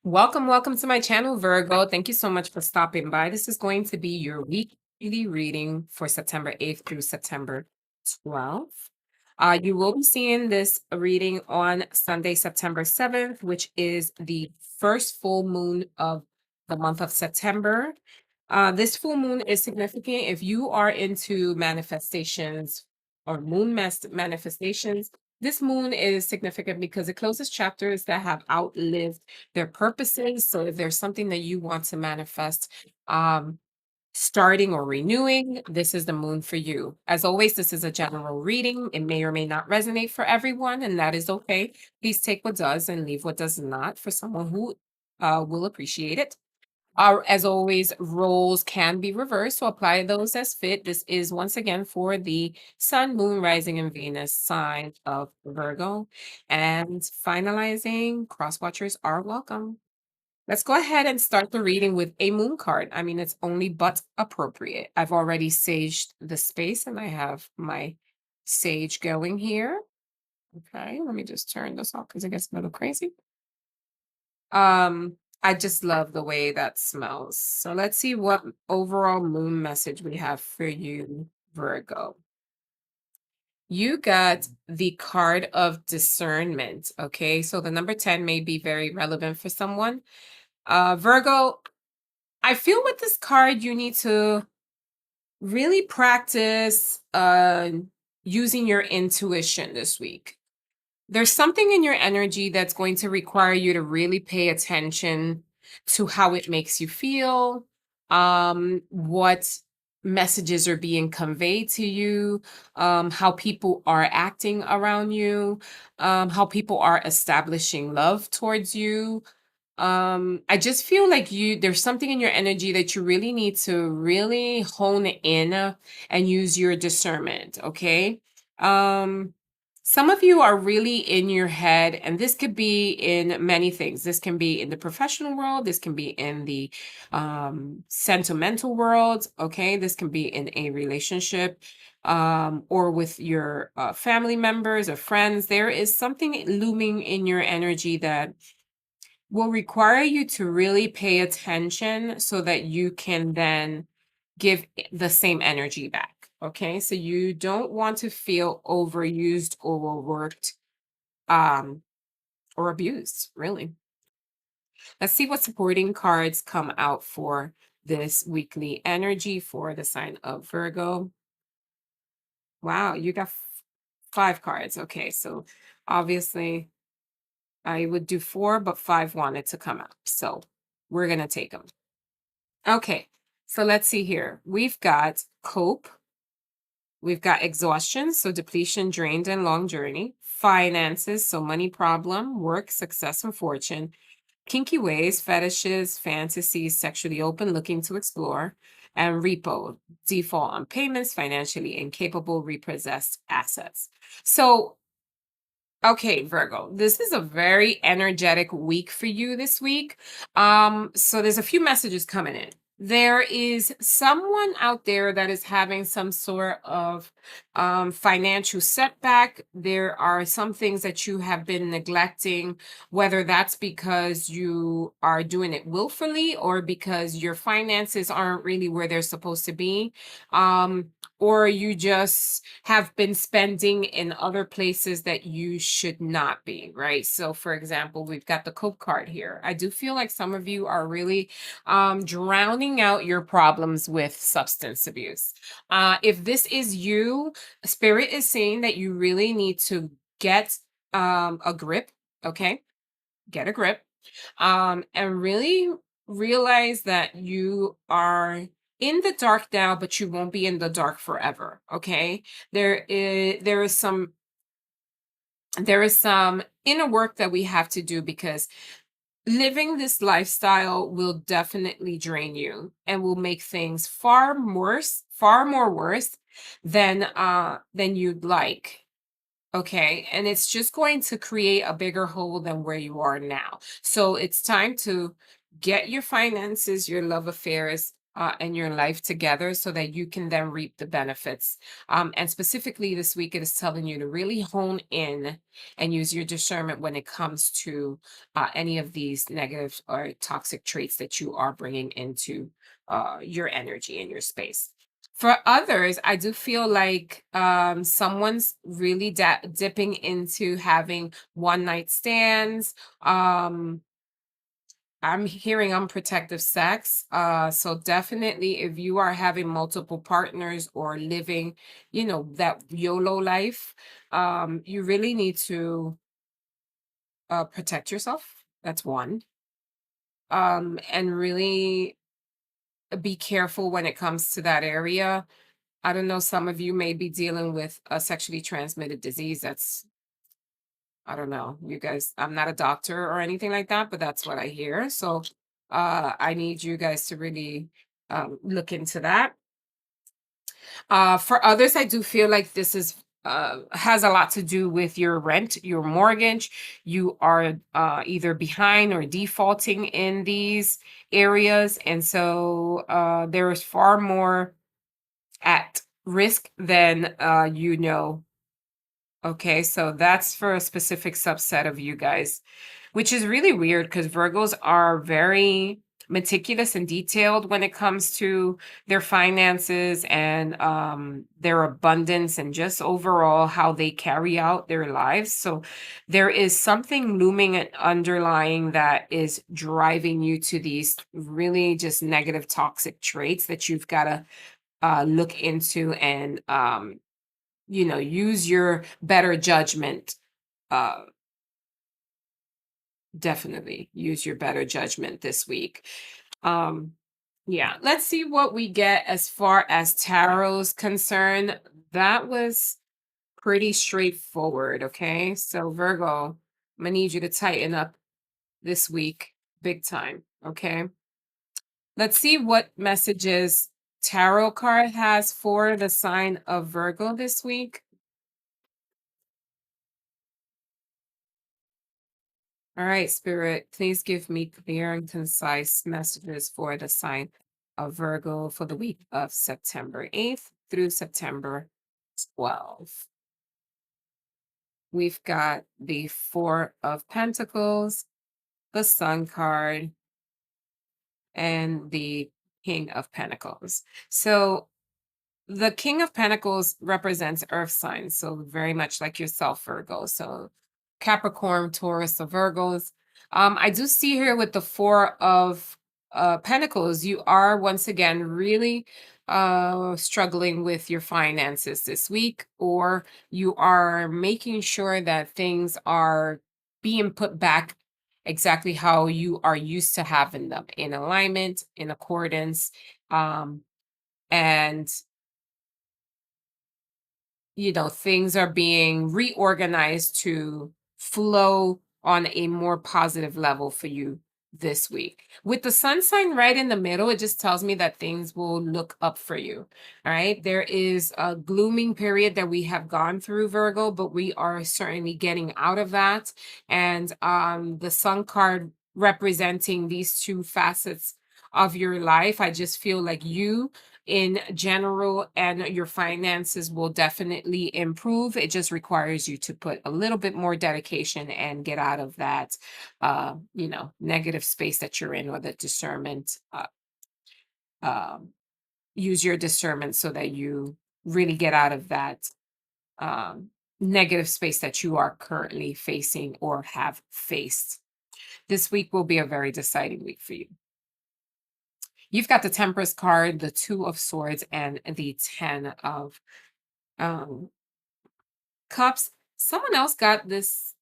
Welcome to my channel, Virgo. Thank you so much for stopping by. This is going to be your weekly reading for September 8th through September 12th. You will be seeing this reading on Sunday, September 7th, which is the first full moon of the month of September. This full moon is significant if you are into manifestations or manifestations. This moon is significant because it closes chapters that have outlived their purposes. So if there's something that you want to manifest, starting or renewing, this is the moon for you. As always, this is a general reading. It may or may not resonate for everyone, and that is okay. Please take what does and leave what does not for someone who will appreciate it. As always, roles can be reversed, so apply those as fit. This is once again for the Sun, Moon, Rising, and Venus sign of Virgo. And finalizing, cross watchers are welcome. Let's go ahead and start the reading with a moon card. I mean, it's only but appropriate. I've already saged the space and I have my sage going here. Okay, let me just turn this off because it gets a little crazy. I just love the way that smells. So let's see what overall moon message we have for you, Virgo. You got the card of discernment. Okay, so the number 10 may be very relevant for someone. Virgo, I feel with this card, you need to really practice using your intuition this week. There's something in your energy that's going to require you to really pay attention to how it makes you feel, what messages are being conveyed to you, how people are acting around you, how people are establishing love towards you. I just feel like there's something in your energy that you really need to really hone in and use your discernment, okay? Some of you are really in your head, and this could be in many things. This can be in the professional world, this can be in the sentimental world, okay? This can be in a relationship or with your family members or friends. There is something looming in your energy that will require you to really pay attention so that you can then give the same energy back. Okay, so you don't want to feel overused, overworked, or abused, really. Let's see what supporting cards come out for this weekly energy for the sign of Virgo. Wow, you got 5 cards. Okay, so obviously I would do 4, but 5 wanted to come out. So we're going to take them. Okay, so let's see here. We've got cope. We've got exhaustion, so depletion, drained, and long journey. Finances, so money problem, work, success, and fortune. Kinky ways, fetishes, fantasies, sexually open, looking to explore. And repo, default on payments, financially incapable, repossessed assets. So okay, Virgo, this is a very energetic week for you this week. So there's a few messages coming in. There is someone out there that is having some sort of financial setback. There are some things that you have been neglecting, whether that's because you are doing it willfully or because your finances aren't really where they're supposed to be. Or you just have been spending in other places that you should not be, right? So, for example, we've got the Cope card here. I do feel like some of you are really drowning out your problems with substance abuse. If this is you, Spirit is saying that you really need to get a grip, okay? Get a grip, and really realize that you are in the dark now, but you won't be in the dark forever. Okay, there is some inner work that we have to do because living this lifestyle will definitely drain you and will make things far more worse than you'd like. Okay. And it's just going to create a bigger hole than where you are now. So it's time to get your finances, your love affairs and your life together so that you can then reap the benefits. And specifically this week, it is telling you to really hone in and use your discernment when it comes to any of these negative or toxic traits that you are bringing into your energy and your space. For others, I do feel like someone's really dipping into having one night stands. I'm hearing unprotected sex. So definitely if you are having multiple partners or living, that YOLO life, you really need to protect yourself. That's one. And really be careful when it comes to that area. I don't know, some of you may be dealing with a sexually transmitted disease. I don't know, you guys, I'm not a doctor or anything like that, but that's what I hear. So I need you guys to really look into that. For others, I do feel like this is has a lot to do with your rent, your mortgage. You are either behind or defaulting in these areas. And so there is far more at risk than Okay, so that's for a specific subset of you guys, which is really weird because Virgos are very meticulous and detailed when it comes to their finances and their abundance and just overall how they carry out their lives. So there is something looming and underlying that is driving you to these really just negative, toxic traits that you've got to look into and use your better judgment. uh Definitely use your better judgment this week. um yeah, let's see what we get as far as tarot's concerned. That was pretty straightforward. Okay, so Virgo, I'm gonna need you to tighten up this week big time. Okay, let's see what messages tarot card has for the sign of Virgo this week. All right, Spirit, please give me clear and concise messages for the sign of Virgo for the week of September 8th through September 12th. We've got the Four of Pentacles, the Sun card, and the King of Pentacles. So the King of Pentacles represents earth signs, so very much like yourself, Virgo. So Capricorn, Taurus, or Virgos. I do see here with the Four of Pentacles, you are once again really struggling with your finances this week, or you are making sure that things are being put back exactly how you are used to having them in alignment, in accordance. And things are being reorganized to flow on a more positive level for you this week. With the sun sign right in the middle, it just tells me that things will look up for you. All right. There is a glooming period that we have gone through, Virgo, but we are certainly getting out of that. And the sun card representing these two facets of your life, I just feel like you in general and your finances will definitely improve. It just requires you to put a little bit more dedication and get out of that negative space that you're in, or the discernment. Um, Use your discernment so that you really get out of that um, negative space that you are currently facing or have faced. This week will be a very deciding week for you. You've got the Temperance card, the Two of Swords, and the Ten of um, Cups. Someone else got this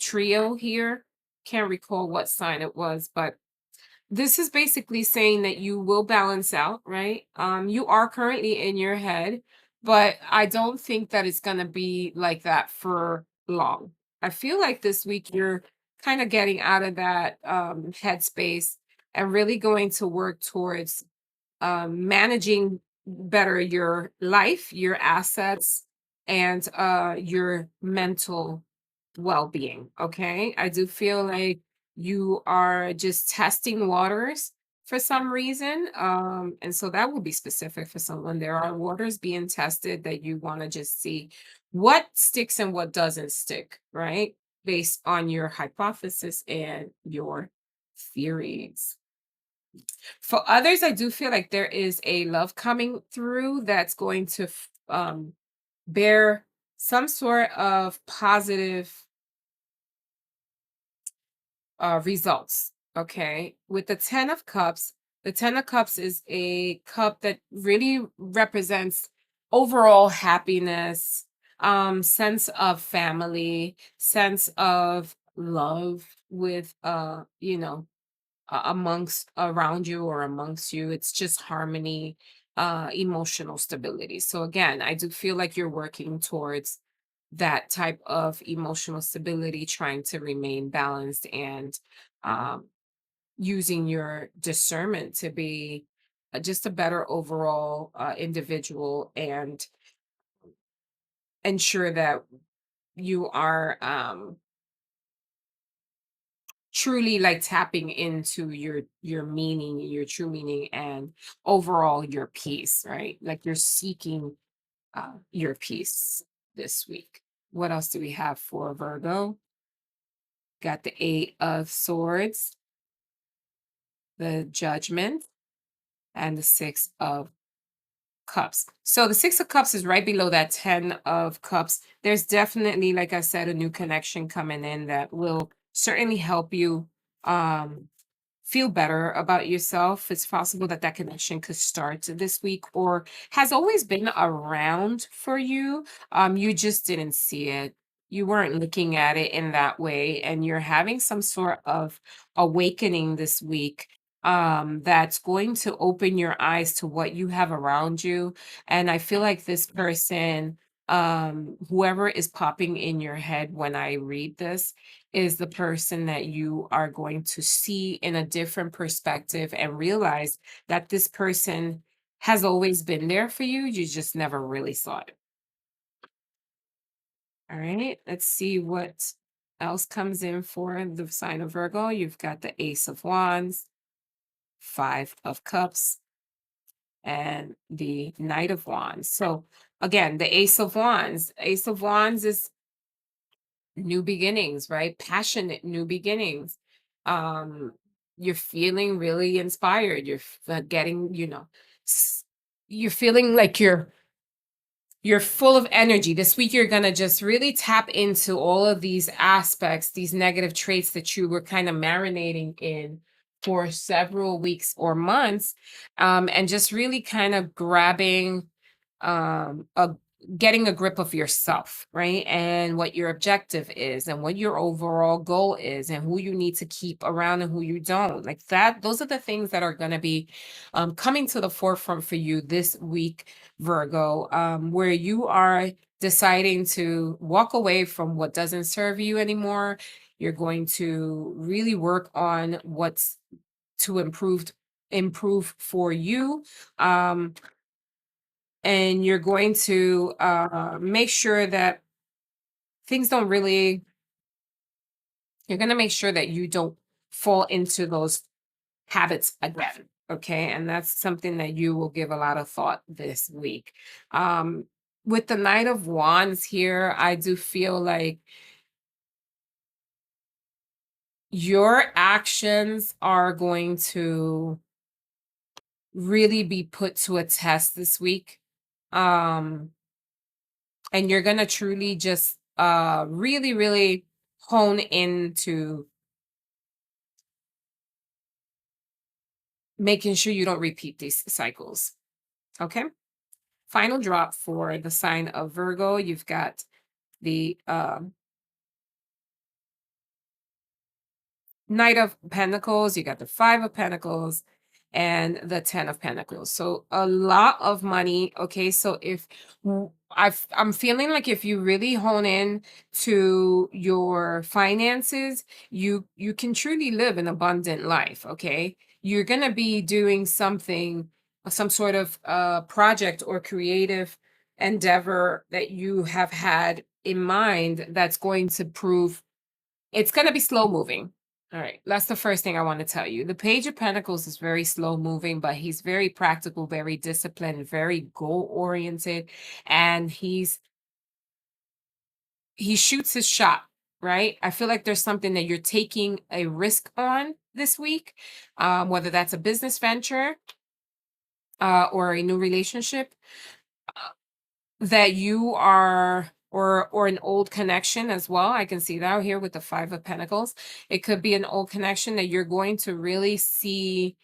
trio here. Can't recall what sign it was, but this is basically saying that you will balance out, right? You are currently in your head, but I don't think that it's going to be like that for long. I feel like this week you're kind of getting out of that headspace and really going to work towards managing better your life, your assets, and your mental well-being. Okay, I do feel like you are just testing waters for some reason. And so that will be specific for someone. There are waters being tested that you want to just see what sticks and what doesn't stick, right? Based on your hypothesis and your theories. For others, I do feel like there is a love coming through that's going to bear some sort of positive results. Okay. With the 10 of Cups, the 10 of Cups is a cup that really represents overall happiness, sense of family, sense of love with, amongst around you or amongst you. It's just harmony, emotional stability. So again, I do feel like you're working towards that type of emotional stability, trying to remain balanced and um, using your discernment to be just a better overall individual and ensure that you are truly like tapping into your meaning, your true meaning, and overall your peace, right? Like you're seeking your peace this week. What else do we have for Virgo? Got the Eight of Swords, the Judgment, and the Six of Cups. So the Six of Cups is right below that 10 of Cups. There's definitely, like I said, a new connection coming in that will certainly help you um feel better about yourself. It's possible that that connection could start this week or has always been around for you. You just didn't see it. You weren't looking at it in that way, and you're having some sort of awakening this week. That's going to open your eyes to what you have around you. And I feel like this person, whoever is popping in your head when I read this, is the person that you are going to see in a different perspective and realize that this person has always been there for you. You just never really saw it. All right, let's see what else comes in for the sign of Virgo. You've got the Ace of Wands, Five of Cups, and the Knight of Wands. So, again, the Ace of Wands is new beginnings, right? Passionate new beginnings. Um, you're feeling really inspired. You're getting, s- you're feeling like you're full of energy. This week you're gonna just really tap into all of these aspects, these negative traits that you were kind of marinating in for several weeks or months, and just really kind of grabbing a getting a grip of yourself, right? And what your objective is and what your overall goal is and who you need to keep around and who you don't. Like that, those are the things that are going to be coming to the forefront for you this week, Virgo, where you are deciding to walk away from what doesn't serve you anymore. You're going to really work on what's to improve for you. Um, and you're going to make sure that things don't really you're going to make sure that you don't fall into those habits again, okay? And that's something that you will give a lot of thought this week. um with the Knight of Wands here, I do feel like your actions are going to really be put to a test this week. um and you're gonna truly just really hone into making sure you don't repeat these cycles. Okay. Final drop for the sign of Virgo. You've got the Knight of Pentacles, you got the Five of Pentacles, and the Ten of Pentacles. So a lot of money. Okay, so if I'm feeling like if you really hone in to your finances, you can truly live an abundant life. Okay, you're gonna be doing something, some sort of project or creative endeavor that you have had in mind that's going to prove it's going to be slow moving. All right, that's the first thing I want to tell you. The Page of Pentacles is very slow moving, but he's very practical, very disciplined, very goal oriented, and he shoots his shot, right? I feel like there's something that you're taking a risk on this week, whether that's a business venture or a new relationship that you are, or an old connection as well. I can see that here with the Five of Pentacles. It could be an old connection that you're going to really see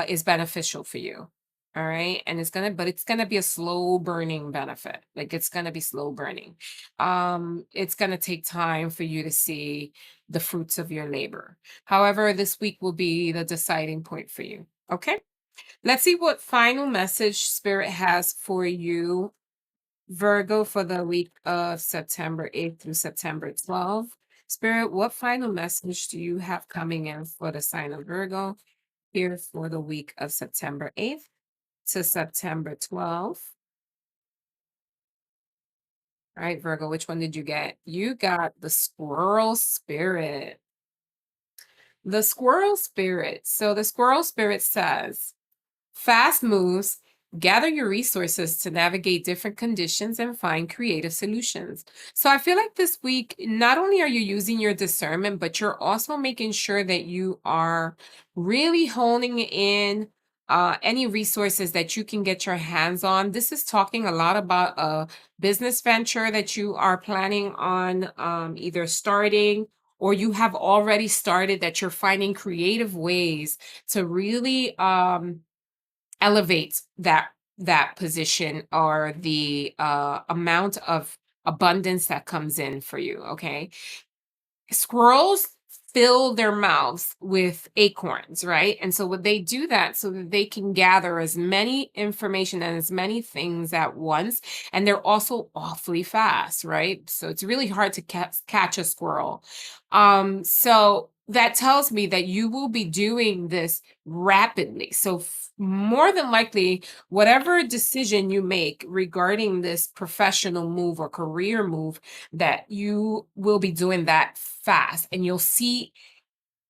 is beneficial for you. All right. And but it's gonna be a slow burning benefit. Like it's gonna be slow burning. It's gonna take time for you to see the fruits of your labor. However, this week will be the deciding point for you. Okay. Let's see what final message Spirit has for you, Virgo, for the week of September 8th through September 12th. Spirit, what final message do you have coming in for the sign of Virgo here for the week of September 8th to September 12th? All right, Virgo, which one did you get? You got the squirrel spirit. The squirrel spirit. So the squirrel spirit says, fast moves, gather your resources to navigate different conditions and find creative solutions. So I feel like this week, not only are you using your discernment, but you're also making sure that you are really honing in any resources that you can get your hands on. This is talking a lot about a business venture that you are planning on either starting or you have already started, that you're finding creative ways to really elevates that position or the amount of abundance that comes in for you. Okay, squirrels fill their mouths with acorns, right? And so would they do that so that they can gather as many information and as many things at once? And they're also awfully fast, right? So it's really hard to catch a squirrel. So that tells me that you will be doing this rapidly. So more than likely, whatever decision you make regarding this professional move or career move, that you will be doing that fast and you'll see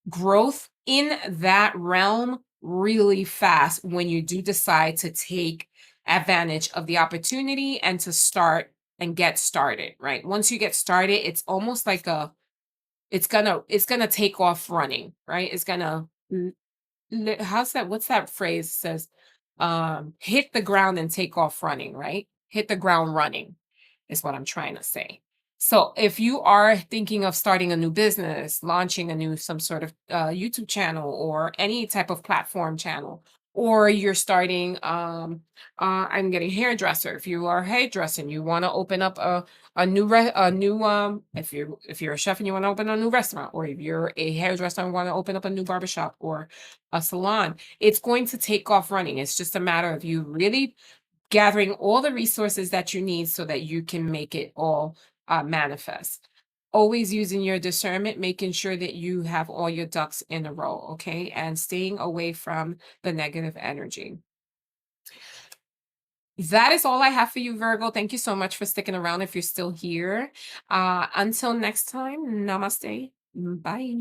growth in that realm really fast when you do decide to take advantage of the opportunity and to start and get started, right? Once you get started, it's almost like it's gonna take off running, right? It's gonna how's that, what's that phrase says, hit the ground and take off running, right? Hit the ground running is what I'm trying to say. So if you are thinking of starting a new business, launching a new some sort of YouTube channel or any type of platform channel, or you're starting I'm getting hairdresser. If you are a hairdresser and you want to open up a new if you're a chef and you want to open a new restaurant, or if you're a hairdresser and want to open up a new barbershop or a salon, it's going to take off running. It's just a matter of you really gathering all the resources that you need so that you can make it all manifest. Always using your discernment, making sure that you have all your ducks in a row, okay? And staying away from the negative energy. That is all I have for you, Virgo. Thank you so much for sticking around if you're still here. Until next time, namaste. Bye.